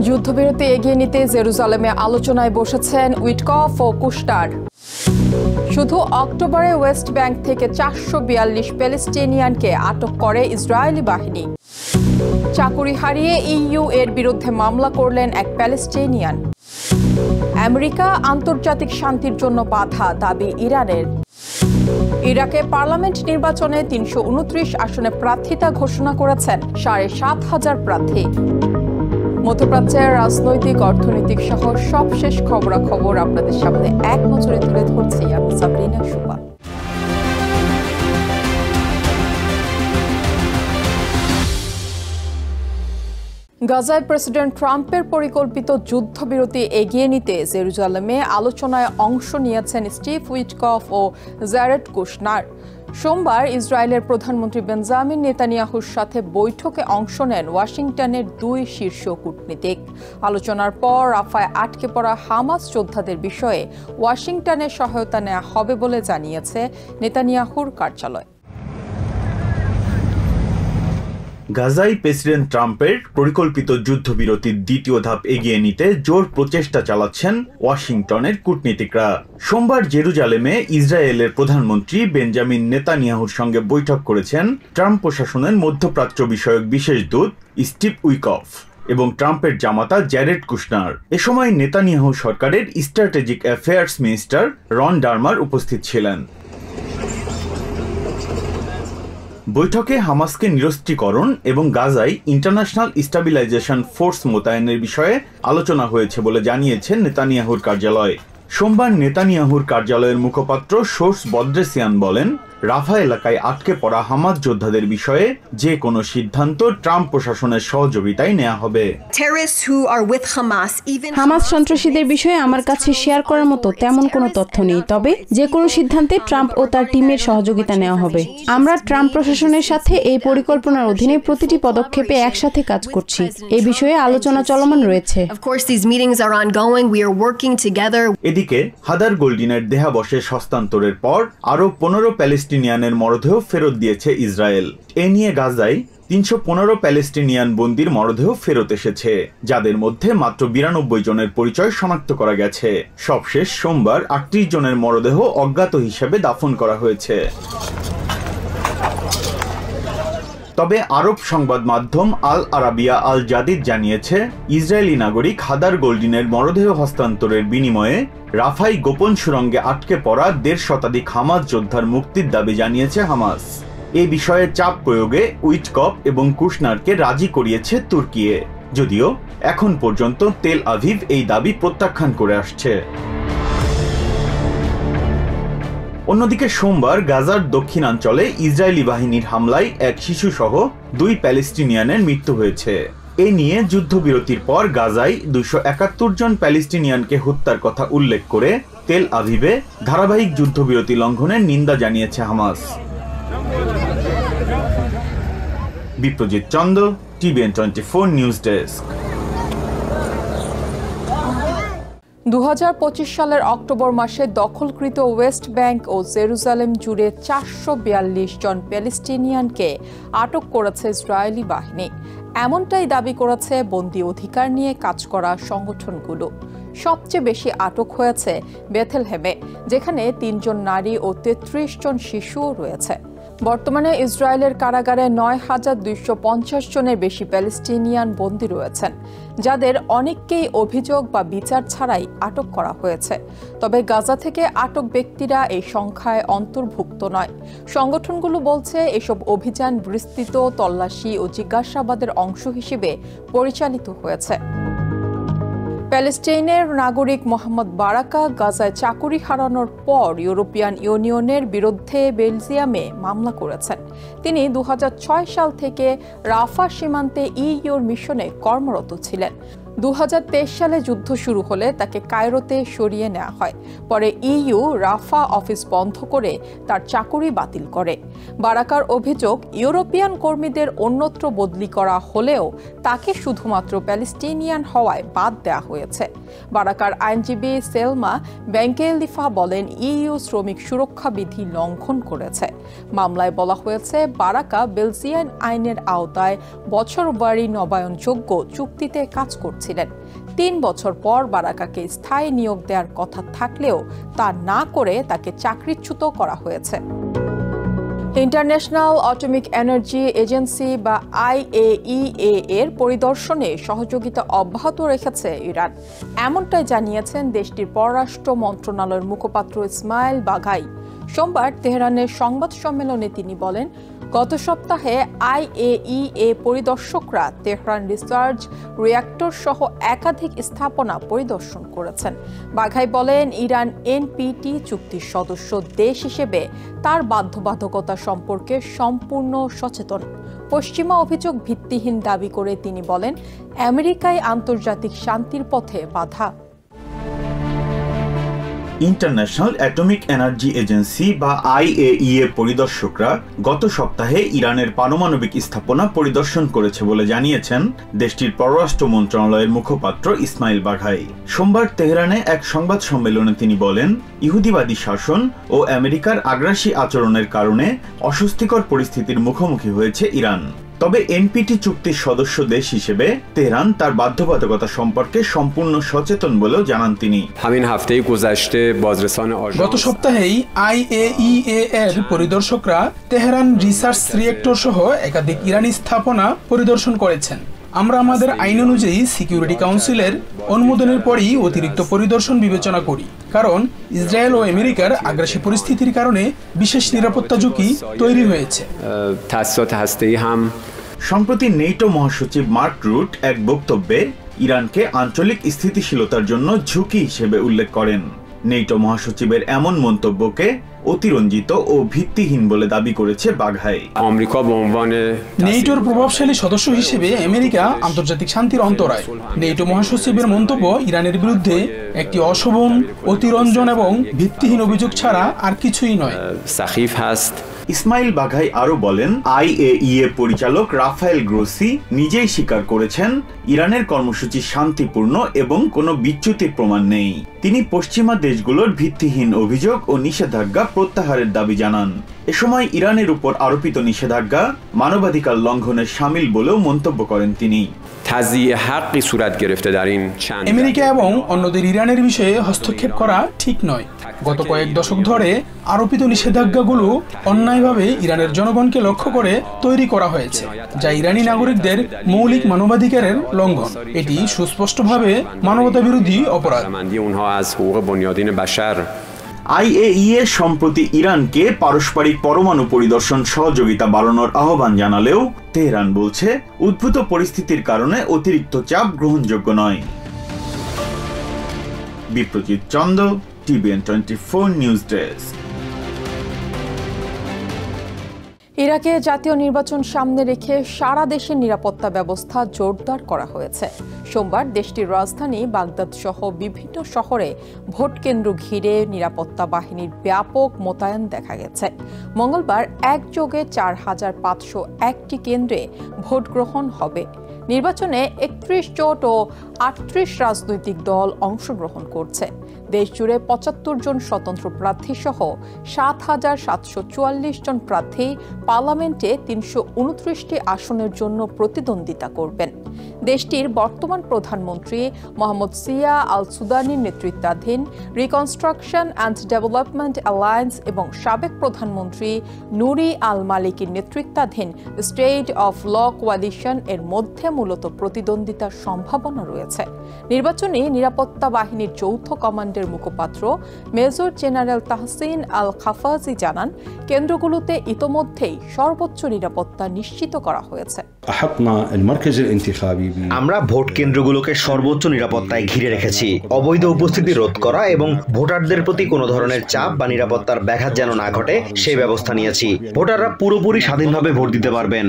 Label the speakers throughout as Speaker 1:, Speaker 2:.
Speaker 1: যুদ্ধবিরতি এগিয়ে নিতে জেরুজালেমে আলোচনায় বসেছেন উইটকফ ও কুশনার। শুধু অক্টোবরে ওয়েস্ট ব্যাংক থেকে 442 প্যালেস্টিনিয়ানকে আটক করে ইসরায়েলি বাহিনী। চাকুরি হারিয়ে ইইউ এর বিরুদ্ধে মামলা করলেন এক প্যালেস্টিনিয়ান। আমেরিকা আন্তর্জাতিক শান্তির জন্য বাধা, দাবি ইরানের। ইরাকে পার্লামেন্ট নির্বাচনে 329 আসনে প্রার্থিতা ঘোষণা করেছেন 7,500 প্রার্থী। মধ্যপ্রাচ্যের রাজনৈতিক, অর্থনৈতিক সহ সবশেষ খবরাখবর আপনাদের সামনে এক নজরে তুলে ধরছি আমি সাবরিনা শুভা। গাজায় প্রেসিডেন্ট ট্রাম্পের পরিকল্পিত যুদ্ধবিরতি এগিয়ে নিতে জেরুজালেমে আলোচনায় অংশ নিয়েছেন স্টিভ উইটকফ ও জ্যারেড কুশনার। সোমবার ইসরায়েলের প্রধানমন্ত্রী বেঞ্জামিন নেতানিয়াহুর সাথে বৈঠকে অংশ নেন ওয়াশিংটনের 2 শীর্ষ কূটনীতিক। আলোচনার পর রাফায় আটকে পড়া হামাস যোদ্ধাদের বিষয়ে ওয়াশিংটনের সহায়তা নেওয়া হবে বলে জানিয়েছে নেতানিয়াহুর কার্যালয়।
Speaker 2: গাজায় প্রেসিডেন্ট ট্রাম্পের পরিকল্পিত যুদ্ধবিরতির দ্বিতীয় ধাপ এগিয়ে নিতে জোর প্রচেষ্টা চালাচ্ছেন ওয়াশিংটনের কূটনীতিকরা। সোমবার জেরুজালেমে ইসরায়েলের প্রধানমন্ত্রী বেঞ্জামিন নেতানিয়াহুর সঙ্গে বৈঠক করেছেন ট্রাম্প প্রশাসনের মধ্যপ্রাচ্য বিষয়ক বিশেষ দূত স্টিভ উইটকফ এবং ট্রাম্পের জামাতা জ্যারেড কুশনার। এ সময় নেতানিয়াহু সরকারের স্ট্র্যাটেজিক অ্যাফেয়ার্স মিনিস্টার রন ডারমার উপস্থিত ছিলেন। বৈঠকে হামাসকে নিরস্ত্রীকরণ এবং গাজায় ইন্টারন্যাশনাল স্টেবিলাইজেশন ফোর্স মোতায়েনের বিষয়ে আলোচনা হয়েছে বলে জানিয়েছেন নেতানিয়াহুর কার্যালয়। সোমবার নেতানিয়াহুর কার্যালয়ের মুখপাত্র সোর্স বদ্রেসিয়ান বলেন, রাফা এলাকায় আটকে পড়া হামাস যোদ্ধাদের বিষয়ে যে কোনো সিদ্ধান্ত ট্রাম্প প্রশাসনের সহযোগিতায় নেওয়া হবে।
Speaker 3: হামাস সন্ত্রাসীদের বিষয়ে আমার কাছে শেয়ার করার মতো তেমন কোনো তথ্য নেই, তবে যে কোনো সিদ্ধান্তে ট্রাম্প ও তার টিমের সহযোগিতা নেওয়া হবে। আমরা ট্রাম্প প্রশাসনের সাথে এই পরিকল্পনার অধীনে প্রতিটি পদক্ষেপে একসাথে কাজ করছি। এই বিষয়ে আলোচনা চলমান রয়েছে।
Speaker 2: এদিকে হাদার গোল্ডিনের দেহাবশেষ হস্তান্তরের পর আরও 15 প্যালেস্টিনিয়ানের মরদেহ ফেরত দিয়েছে ইসরায়েল। এ নিয়ে গাজায় 315 প্যালেস্টিনিয়ান বন্দির মরদেহ ফেরত এসেছে, যাদের মধ্যে মাত্র 92 জনের পরিচয় শনাক্ত করা গেছে। সবশেষ সোমবার 38 জনের মরদেহ অজ্ঞাত হিসেবে দাফন করা হয়েছে। তবে আরব সংবাদ মাধ্যম আল আরাবিয়া আল জাদিদ জানিয়েছে, ইসরায়েলি নাগরিক হাদার গোল্ডিনের মরদেহ হস্তান্তরের বিনিময়ে রাফায় গোপন সুড়ঙ্গে আটকে পড়া 1.5 শতাধিক হামাস যোদ্ধার মুক্তির দাবি জানিয়েছে হামাস। এ বিষয়ে চাপ প্রয়োগে উইটকফ এবং কুশনারকে রাজি করিয়েছে তুর্কি, যদিও এখন পর্যন্ত তেল আভিভ এই দাবি প্রত্যাখ্যান করে আসছে। অন্যদিকে সোমবার গাজার দক্ষিণাঞ্চলে ইসরায়েলি বাহিনীর হামলায় এক শিশুসহ 2 প্যালেস্টিনিয়ানের মৃত্যু হয়েছে। এ নিয়ে যুদ্ধবিরতির পর গাজায় 271 জন প্যালেস্টিনিয়ানকে হত্যার কথা উল্লেখ করে তেল আভিভে ধারাবাহিক যুদ্ধবিরতি লঙ্ঘনের নিন্দা জানিয়েছে Hamas. Biprajit Chanda, TVN 24 news desk.
Speaker 1: 2025 সালের অক্টোবর মাসে দখলকৃত ওয়েস্ট ব্যাংক ও জেরুজালেম জুড়ে 442 জন প্যালেস্টিনিয়ানকে আটক করেছে ইসরায়েলি বাহিনী। এমনটাই দাবি করেছে বন্দী অধিকার নিয়ে কাজ করা সংগঠনগুলো। সবচেয়ে বেশি আটক হয়েছে বেথেলহেমে, যেখানে 3 জন নারী ও 33 জন শিশুও রয়েছে। বর্তমানে ইসরায়েলের কারাগারে 9,250 জনের বেশি প্যালেস্টিনিয়ান বন্দী রয়েছেন, যাদের অনেককেই অভিযোগ বা বিচার ছাড়াই আটক করা হয়েছে। তবে গাজা থেকে আটক ব্যক্তিরা এই সংখ্যায় অন্তর্ভুক্ত নয়। সংগঠনগুলো বলছে, এসব অভিযান বিস্তৃত তল্লাশি ও জিজ্ঞাসাবাদের অংশ হিসেবে পরিচালিত হয়েছে। প্যালেস্টাইনের নাগরিক মোহাম্মদ বারাকা গাজায় চাকুরি হারানোর পর ইউরোপিয়ান ইউনিয়নের বিরুদ্ধে বেলজিয়ামে মামলা করেছেন। তিনি 2006 সাল থেকে রাফা সীমান্তে ইইউর মিশনে কর্মরত ছিলেন। 2023 সালে যুদ্ধ শুরু হলে তাকে কায়রোতে সরিয়ে নেওয়া হয়। পরে ইইউ রাফা অফিস বন্ধ করে তার চাকুরি বাতিল করে। বারাকার অভিযোগ, ইউরোপিয়ান কর্মীদের অন্যত্র বদলি করা হলেও তাকে শুধুমাত্র প্যালেস্টিনিয়ান হওয়ায় বাদ দেওয়া হয়েছে। বারাকার আইনজীবী সেলমা বেঙ্কেলিফা বলেন, ইইউ শ্রমিক সুরক্ষা বিধি লঙ্ঘন করেছে। মামলায় বলা হয়েছে, বারাকা বেলজিয়ান আইনের আওতায় বছর বাড়ি নবায়নযোগ্য চুক্তিতে কাজ করছে। ছিলেন। 3 বছর পর বারাকাকে স্থায়ী নিয়োগ দেওয়ার কথা থাকলেও তা না করে তাকে চাকরিচ্যুত করা হয়েছে। ইন্টারন্যাশনাল অ্যাটমিক এনার্জি এজেন্সি বা IAEA এর পরিদর্শনে সহযোগিতা অব্যাহত রেখেছে ইরান, এমনটাই জানিয়েছেন দেশটির পররাষ্ট্র মন্ত্রণালয়ের মুখপাত্র ইসমাইল বাঘাই। সোমবার তেহরানের সংবাদ সম্মেলনে তিনি বলেন, গত সপ্তাহে IAEA পরিদর্শকরা তেহরান রিসার্চ রিঅ্যাক্টর সহ একাধিক স্থাপনা পরিদর্শন করেছেন। বাঘাই বলেন, ইরান NPT চুক্তির সদস্য দেশ হিসেবে তার বাধ্যবাধকতা সম্পর্কে সম্পূর্ণ সচেতন। পশ্চিমা অভিযোগ ভিত্তিহীন দাবি করে তিনি বলেন, আমেরিকায় আন্তর্জাতিক শান্তির পথে বাধা।
Speaker 2: ইন্টারন্যাশনাল অ্যাটমিক এনার্জি এজেন্সি বা IAEA পরিদর্শকরা গত সপ্তাহে ইরানের পারমাণবিক স্থাপনা পরিদর্শন করেছে বলে জানিয়েছেন দেশটির পররাষ্ট্র মন্ত্রণালয়ের মুখপাত্র ইসমাইল বাঘাই। সোমবার তেহরানে এক সংবাদ সম্মেলনে তিনি বলেন, ইহুদিবাদী শাসন ও আমেরিকার আগ্রাসী আচরণের কারণে অস্বস্তিকর পরিস্থিতির মুখোমুখি হয়েছে ইরান। তবে NPT চুক্তির সদস্য দেশ হিসেবে তেহরান তার বাধ্যবাধকতা সম্পর্কে সম্পূর্ণ সচেতন বলেও জানান তিনি।
Speaker 4: গত সপ্তাহেই IAEA এর পরিদর্শকরা তেহরান রিসার্চ রিঅ্যাক্টর সহ একাধিক ইরানি স্থাপনা পরিদর্শন করেছেন। আমরা আমাদের আইন অনুযায়ী সিকিউরিটি কাউন্সিলের অনুমোদনের পরই অতিরিক্ত পরিদর্শন বিবেচনা করি, কারণ ইসরায়েল ও আমেরিকার আগ্রাসী পরিস্থিতির কারণে বিশেষ নিরাপত্তা ঝুঁকি তৈরি হয়েছে।
Speaker 2: সম্প্রতি নেটো মহাসচিব মার্ক রুট এক বক্তব্যে ইরানকে আঞ্চলিক স্থিতিশীলতার জন্য ঝুঁকি হিসেবে উল্লেখ করেন। নেটো মহাসচিবের এমন মন্তব্যকে অতিরঞ্জিত ও ভিত্তিহীন বলে দাবি করেছে বাঘাই।
Speaker 4: নেটোর প্রভাবশালী সদস্য হিসেবে আমেরিকা আন্তর্জাতিক শান্তির অন্তরায়। নেটো মহাসচিবের মন্তব্য ইরানের বিরুদ্ধে একটি অশোভন, অতিরঞ্জন এবং ভিত্তিহীন অভিযোগ ছাড়া আর কিছুই নয়।
Speaker 2: ইসমাইল বাঘাই আরো বলেন, IAEA পরিচালক রাফায়েল গ্রোসি নিজেই স্বীকার করেছেন ইরানের কর্মসূচি শান্তিপূর্ণ এবং কোনো বিচ্যুতির প্রমাণ নেই। তিনি পশ্চিমা দেশগুলোর ভিত্তিহীন অভিযোগ ও নিষেধাজ্ঞা প্রত্যাহারের দাবি জানান। এ সময় ইরানের উপর আরোপিত নিষেধাজ্ঞা মানবাধিকার লঙ্ঘনের শামিল বলেও মন্তব্য করেন তিনি।
Speaker 4: আমেরিকা এবং অন্যদের ইরানের বিষয়ে হস্তক্ষেপ করা ঠিক নয়। গত কয়েক দশক ধরে আরোপিত নিষেধাজ্ঞাগুলো অন্যায়ভাবে ইরানের জনগণকে লক্ষ্য করে তৈরি করা হয়েছে, যা ইরানি নাগরিকদের মৌলিক মানবাধিকারের লঙ্ঘন। এটি সুস্পষ্টভাবে মানবতাবিরোধী অপরাধ।
Speaker 2: IAEA সম্প্রতি ইরানকে পারস্পরিক পরমাণু পরিদর্শন সহযোগিতা বাড়ানোর আহ্বান জানালেও তেহরান বলছে উদ্ভূত পরিস্থিতির কারণে অতিরিক্ত চাপ গ্রহণযোগ্য নয়। Biprajit Chanda, TVN 24 news desk.
Speaker 1: ইরাকে জাতীয় নির্বাচন সামনে রেখে সারা দেশের নিরাপত্তা ব্যবস্থা জোরদার করা হয়েছে। সোমবার দেশটির রাজধানী বাগদাদ সহ বিভিন্ন শহরে ভোট কেন্দ্র ঘিরে নিরাপত্তা বাহিনীর ব্যাপক মোতায়েন দেখা গেছে। মঙ্গলবার একযোগে 4501টি কেন্দ্রে ভোট গ্রহণ হবে। নির্বাচনে 31 জোট ও 38 রাজনৈতিক দল অংশগ্রহণ করছে। দেশজুড়ে 75 জন স্বতন্ত্র প্রার্থী সহ 7744 জন প্রার্থী পার্লামেন্টে 329টি আসনের জন্য প্রতিদ্বন্দ্বিতা করবেন। দেশটির বর্তমান প্রধানমন্ত্রী মোহাম্মদ সিয়া আল সুদানির নেতৃত্বাধীন রিকনস্ট্রাকশন অ্যান্ড ডেভেলপমেন্ট অ্যালায়েন্স এবং সাবেক প্রধানমন্ত্রী নুরি আল মালিকির নেতৃত্বাধীন স্টেট অফ ল কোয়ালিশন এর মধ্যে মূলত প্রতিদ্বন্দ্বিতার সম্ভাবনা রয়েছে। নির্বাচনী নিরাপত্তা বাহিনীর যৌথ কমান্ডের মুখপাত্র মেজর জেনারেল তাহসিন আল খাফাজি জানান, কেন্দ্রগুলোতে ইতোমধ্যেই সর্বোচ্চ নিরাপত্তা নিশ্চিত করা হয়েছে।
Speaker 5: আমরা ভোট কেন্দ্রগুলোকে সর্বোচ্চ নিরাপত্তায় ঘিরে রেখেছি। অবৈধ উপস্থিতি রোধ করা এবং ভোটারদের প্রতি কোনো ধরনের চাপ বা নিরাপত্তার ব্যাঘাত যেন না ঘটে সেই ব্যবস্থা নিয়েছি। ভোটাররা পুরোপুরি স্বাধীনভাবে ভোট দিতে পারবেন।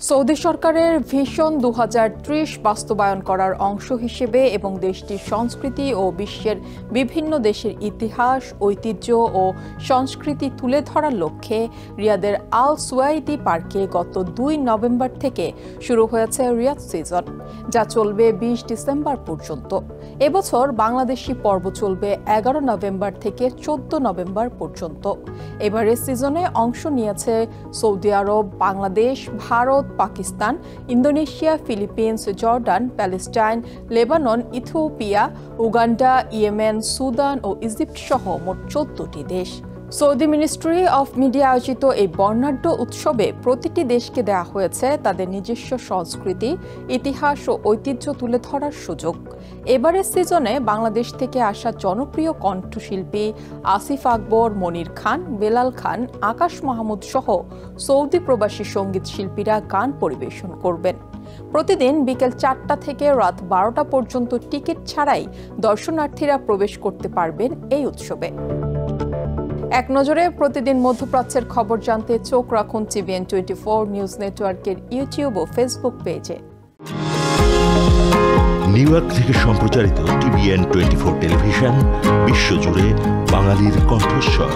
Speaker 1: সৌদি সরকারের ভিশন 2030 বাস্তবায়ন করার অংশ হিসেবে এবং দেশটির সংস্কৃতি ও বিশ্বের বিভিন্ন দেশের ইতিহাস, ঐতিহ্য ও সংস্কৃতি তুলে ধরার লক্ষ্যে রিয়াদের আল সুয়াইদি পার্কে গত 2 নভেম্বর থেকে শুরু হয়েছে রিয়াদ সিজন, যা চলবে 20 ডিসেম্বর পর্যন্ত। এবছর বাংলাদেশি পর্ব চলবে 11 নভেম্বর থেকে 14 নভেম্বর পর্যন্ত। এবারের সিজনে অংশ নিয়েছে সৌদি আরব, Bangladesh, Bharat, Pakistan, Indonesia, Philippines, Jordan, Palestine, Lebanon, Ethiopia, Uganda, Yemen, Sudan ও ইজিপ্ট সহ মোট 14টি দেশ। সৌদি মিনিস্ট্রি অফ মিডিয়া আয়োজিত এই বর্ণাঢ্য উৎসবে প্রতিটি দেশকে দেয়া হয়েছে তাদের নিজস্ব সংস্কৃতি, ইতিহাস ও ঐতিহ্য তুলে ধরার সুযোগ। এবারের সিজনে বাংলাদেশ থেকে আসা জনপ্রিয় কণ্ঠশিল্পী আসিফ আকবর, মনির খান, বেলাল খান, আকাশ মাহমুদ সহ সৌদি প্রবাসী সঙ্গীত শিল্পীরা গান পরিবেশন করবেন। প্রতিদিন বিকেল 4টা থেকে রাত 12টা পর্যন্ত টিকিট ছাড়াই দর্শনার্থীরা প্রবেশ করতে পারবেন এই উৎসবে। এক নজরে প্রতিদিন মধ্যপ্রাচ্যের খবর জানতে চোখ রাখুন TVN 24 নিউজ নেটওয়ার্কের ইউটিউব ও ফেসবুক পেজে।
Speaker 6: নিউ ইয়র্ক থেকে সম্প্রচারিত TVN 24 টেলিভিশন বিশ্বজুড়ে বাঙালির কণ্ঠস্বর।